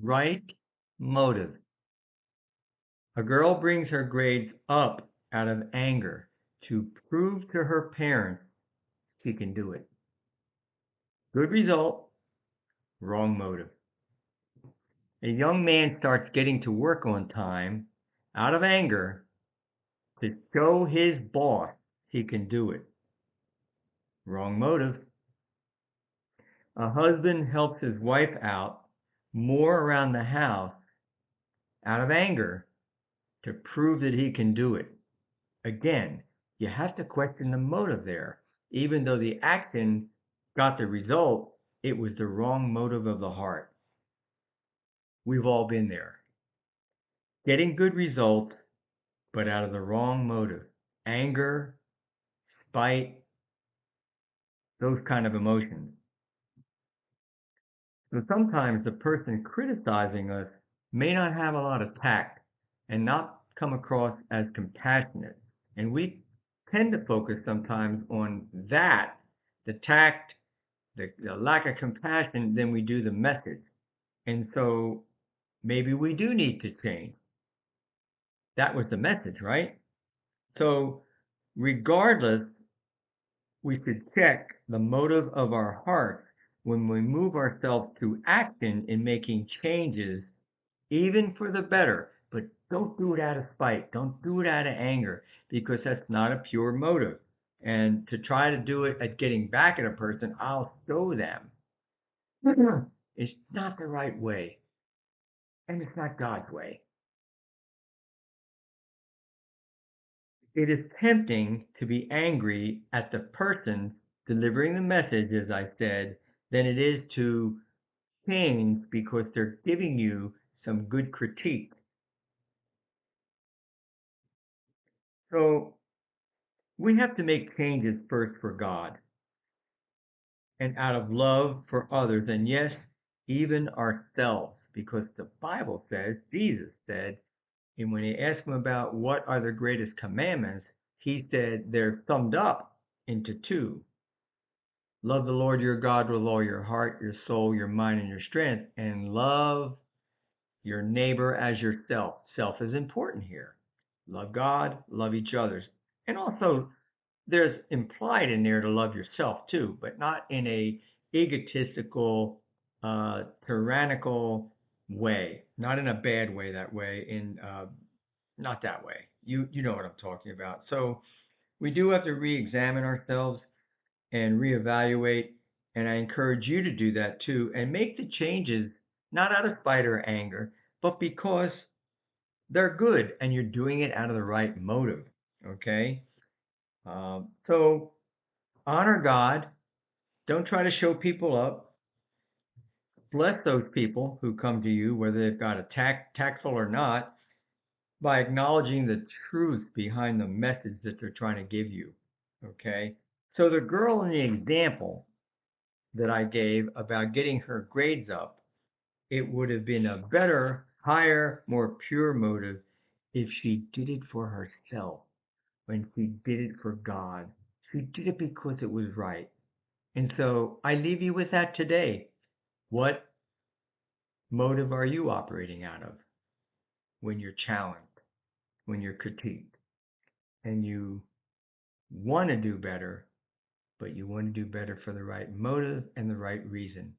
Right motive. A girl brings her grades up out of anger to prove to her parents she can do it. Good result, wrong motive. A young man starts getting to work on time out of anger to show his boss he can do it. Wrong motive. A husband helps his wife out more around the house out of anger to prove that he can do it. Again, you have to question the motive there. Even though the action got the result, it was the wrong motive of the heart. We've all been there. Getting good results, but out of the wrong motive. Anger, spite, those kind of emotions. So sometimes the person criticizing us may not have a lot of tact and not come across as compassionate. And we tend to focus sometimes on that, the tact, the lack of compassion, than we do the message. And so maybe we do need to change. That was the message, right? So regardless, we should check the motive of our hearts when we move ourselves to action in making changes, even for the better. But don't do it out of spite. Don't do it out of anger, because that's not a pure motive. And to try to do it at getting back at a person, I'll show them. It's not the right way. And it's not God's way. It is tempting to be angry at the person delivering the message, as I said, than it is to change because they're giving you some good critique. So we have to make changes first for God and out of love for others, and yes, even ourselves, because the Bible says, Jesus said, and when they asked him about what are the greatest commandments, he said they're summed up into two. Love the Lord your God with all your heart, your soul, your mind, and your strength, and love your neighbor as yourself. Self is important here. Love God, love each other. And also, there's implied in there to love yourself too, but not in a egotistical, tyrannical way. Not in a bad way that way, not that way. You know what I'm talking about. So we do have to re-examine ourselves and reevaluate. And I encourage you to do that too and make the changes not out of spite or anger, but because they're good and you're doing it out of the right motive. Okay? So honor God. Don't try to show people up. Bless those people who come to you, whether they've got a tactful or not, by acknowledging the truth behind the message that they're trying to give you. Okay? So the girl in the example that I gave about getting her grades up, it would have been a better, higher, more pure motive if she did it for herself, when she did it for God. She did it because it was right. And so I leave you with that today. What motive are you operating out of when you're challenged, when you're critiqued, and you want to do better, but you want to do better for the right motive and the right reason?